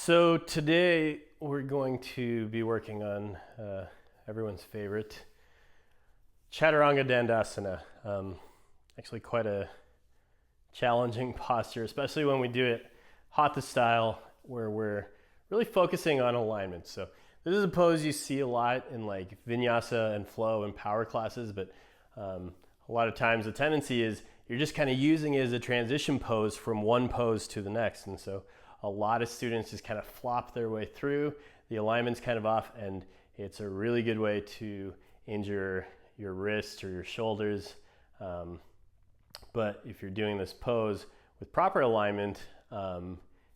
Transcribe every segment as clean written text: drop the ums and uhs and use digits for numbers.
So today we're going to be working on everyone's favorite Chaturanga Dandasana. Actually quite a challenging posture, especially when we do it Hatha style, where we're really focusing on alignment. So this is a pose you see a lot in like vinyasa and flow and power classes, but a lot of times the tendency is you're just kind of using it as a transition pose from one pose to the next. And so a lot of students just kind of flop their way through, the alignment's kind of off, and it's a really good way to injure your wrists or your shoulders. But if you're doing this pose with proper alignment,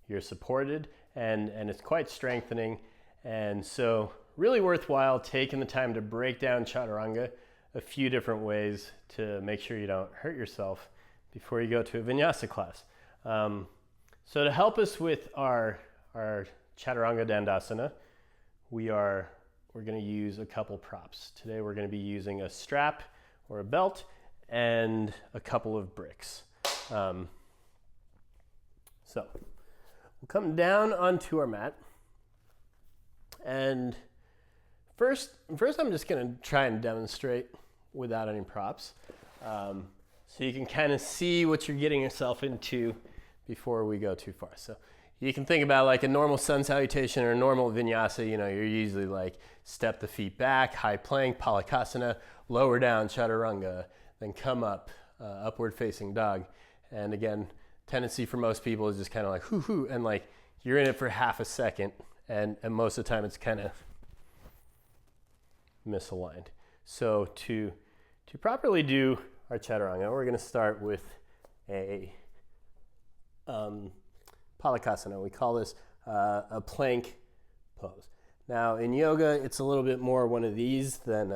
you're supported and it's quite strengthening. And so really worthwhile taking the time to break down Chaturanga a few different ways to make sure you don't hurt yourself before you go to a vinyasa class. So to help us with our Chaturanga Dandasana, we're going to use a couple props. Today we're going to be using a strap or a belt and a couple of bricks. So we'll come down onto our mat, and first I'm just going to try and demonstrate without any props, so you can kind of see what you're getting yourself into before we go too far. So you can think about like a normal sun salutation or a normal vinyasa. You're usually like step the feet back, high plank, palakasana, lower down chaturanga, then come up, upward facing dog. And again, tendency for most people is just kind of like hoo hoo, and like you're in it for half a second, and most of the time it's kind of misaligned. So to properly do our chaturanga, we're going to start with a palakasana. We call this a plank pose. Now in yoga, it's a little bit more one of these than,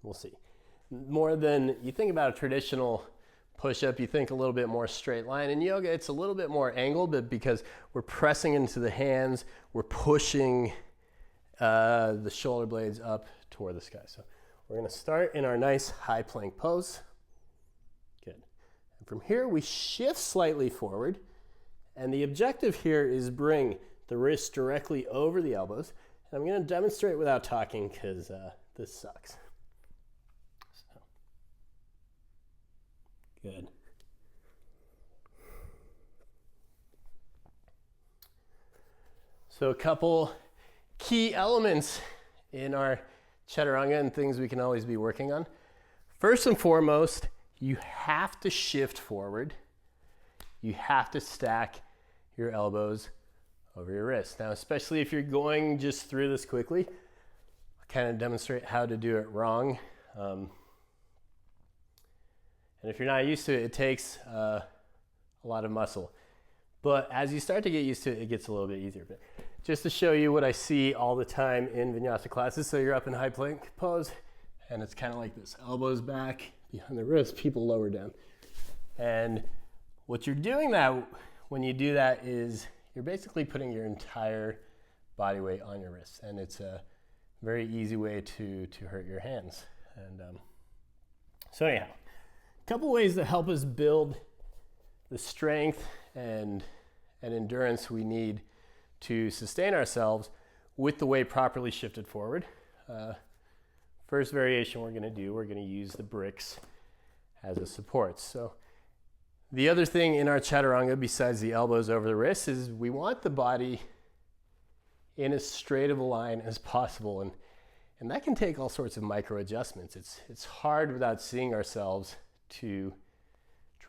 we'll see. More than, you think about a traditional push-up, you think a little bit more straight line. In yoga, it's a little bit more angled, but because we're pressing into the hands, we're pushing the shoulder blades up toward the sky. So we're going to start in our nice high plank pose. From here, we shift slightly forward, and the objective here is bring the wrists directly over the elbows. And I'm going to demonstrate without talking because this sucks. So, good. So a couple key elements in our Chaturanga and things we can always be working on. First and foremost, you have to shift forward. You have to stack your elbows over your wrists. Now, especially if you're going just through this quickly, I'll kind of demonstrate how to do it wrong. And if you're not used to it, it takes a lot of muscle. But as you start to get used to it, it gets a little bit easier. But just to show you what I see all the time in vinyasa classes, so you're up in high plank pose, and it's kind of like this, elbows back, behind the wrist, people lower down. And what you're doing when you do that is you're basically putting your entire body weight on your wrists, and it's a very easy way to hurt your hands. And so anyhow, a couple ways to help us build the strength and endurance we need to sustain ourselves with the weight properly shifted forward. First variation we're going to use the bricks as a support. So the other thing in our Chaturanga besides the elbows over the wrists is we want the body in as straight of a line as possible, and that can take all sorts of micro adjustments. It's hard without seeing ourselves to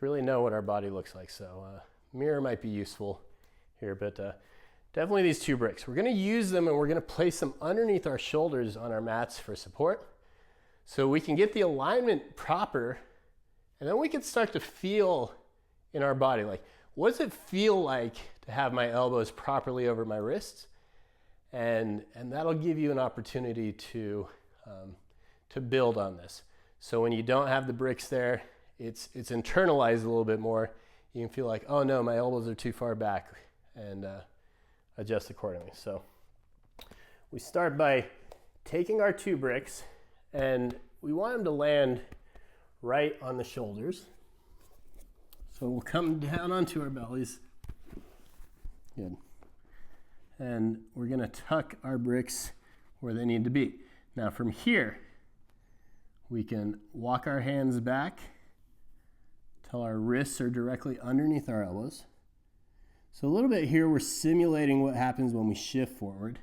really know what our body looks like. So mirror might be useful here, but definitely these two bricks. We're going to use them and we're going to place them underneath our shoulders on our mats for support, so we can get the alignment proper, and then we can start to feel in our body, like, what does it feel like to have my elbows properly over my wrists? And that'll give you an opportunity to build on this. So when you don't have the bricks there, it's internalized a little bit more. You can feel like, oh no, my elbows are too far back, and adjust accordingly. So we start by taking our two bricks, and we want them to land right on the shoulders. So we'll come down onto our bellies, Good. And we're going to tuck our bricks where they need to be. Now from here, we can walk our hands back till our wrists are directly underneath our elbows. So a little bit here, we're simulating what happens when we shift forward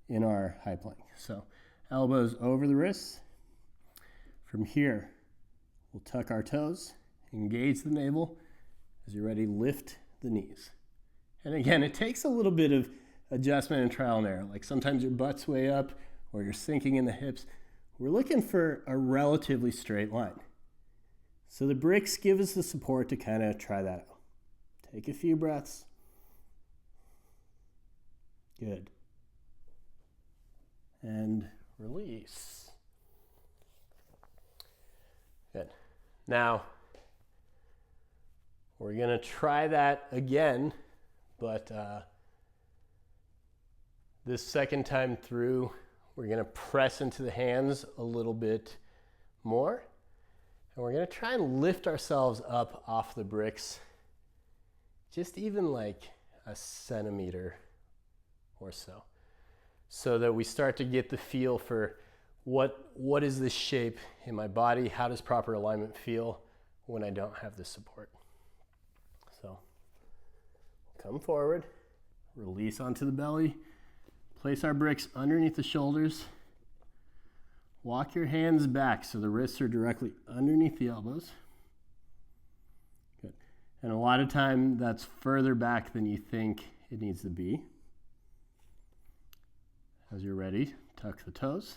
in our high plank. So elbows over the wrists. From here, we'll tuck our toes, engage the navel. As you're ready, lift the knees. And again, it takes a little bit of adjustment and trial and error. Like sometimes your butt's way up or you're sinking in the hips. We're looking for a relatively straight line. So the bricks give us the support to kind of try that out. Take a few breaths. Good. And release. Good. Now, we're going to try that again, but this second time through, we're going to press into the hands a little bit more. And we're going to try and lift ourselves up off the bricks, just even like a centimeter or so, so that we start to get the feel for what is this shape in my body? How does proper alignment feel when I don't have this support? So come forward, release onto the belly, place our bricks underneath the shoulders, walk your hands back so the wrists are directly underneath the elbows. Good. And a lot of time that's further back than you think it needs to be. As you're ready, tuck the toes,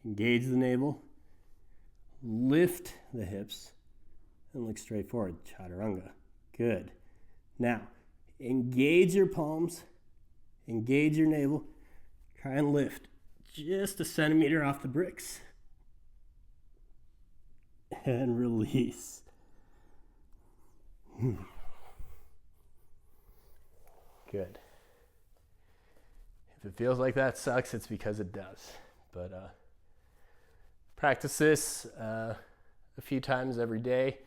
engage the navel, lift the hips, and look straight forward, chaturanga. Good. Now, engage your palms, engage your navel, try and lift just a centimeter off the bricks. And release. Good. If it feels like that sucks, it's because it does. But practice this a few times every day,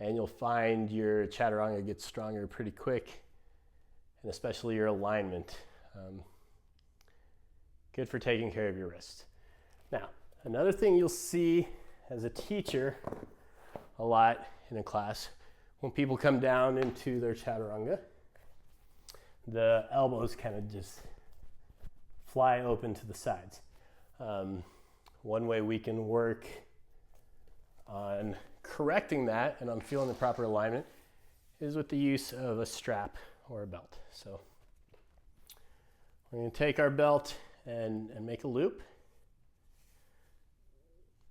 and you'll find your chaturanga gets stronger pretty quick, and especially your alignment. Good for taking care of your wrists. Now, another thing you'll see as a teacher a lot in a class, when people come down into their chaturanga, the elbows kind of just fly open to the sides. One way we can work on correcting that and on feeling the proper alignment is with the use of a strap or a belt. So we're going to take our belt and make a loop.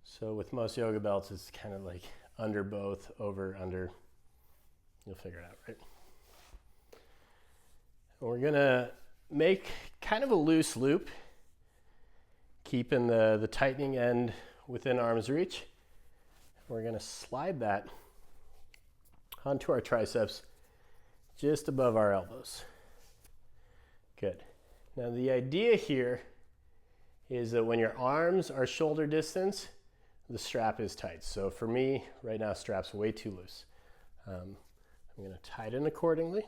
So with most yoga belts, it's kind of like under both, over, under. You'll figure it out, right? And we're going to make kind of a loose loop, keeping the tightening end within arm's reach. We're going to slide that onto our triceps just above our elbows. Good. Now the idea here is that when your arms are shoulder distance, the strap is tight. So for me, right now, strap's way too loose. I'm going to tighten accordingly.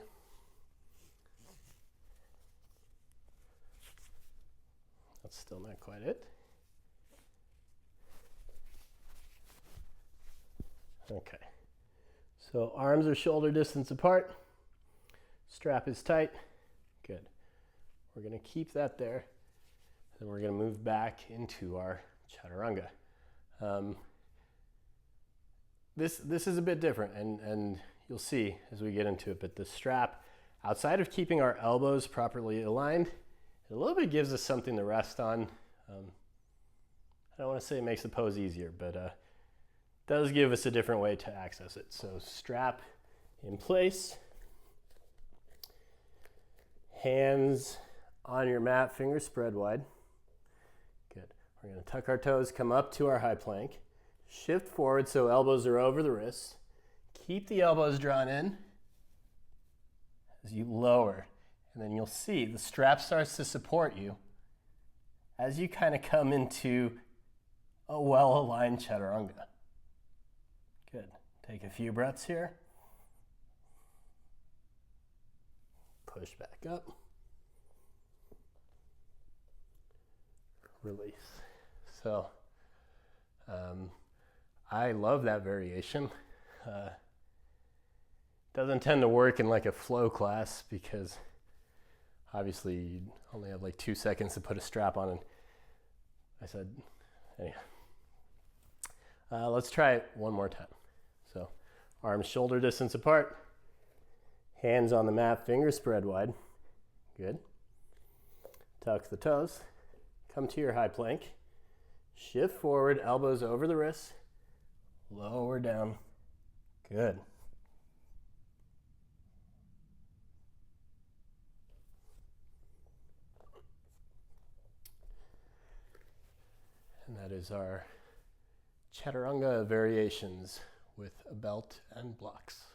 That's still not quite it. Okay. So arms are shoulder distance apart. Strap is tight. Good. We're going to keep that there. Then we're going to move back into our chaturanga. This is a bit different, and you'll see as we get into it, but the strap, outside of keeping our elbows properly aligned, it a little bit gives us something to rest on. I don't want to say it makes the pose easier, but does give us a different way to access it. So strap in place, hands on your mat, fingers spread wide. Good. We're going to tuck our toes, come up to our high plank, shift forward so elbows are over the wrists. Keep the elbows drawn in as you lower, and then you'll see the strap starts to support you as you kind of come into a well-aligned chaturanga. Good. Take a few breaths here. push back up, release. So I love that variation. Doesn't tend to work in like a flow class because obviously you only have like 2 seconds to put a strap on, and I said, anyway. Let's try it one more time. So arms shoulder distance apart, hands on the mat, fingers spread wide. Good. Tuck the toes, come to your high plank, shift forward, elbows over the wrists, lower down. Good. And that is our chaturanga variations with a belt and blocks.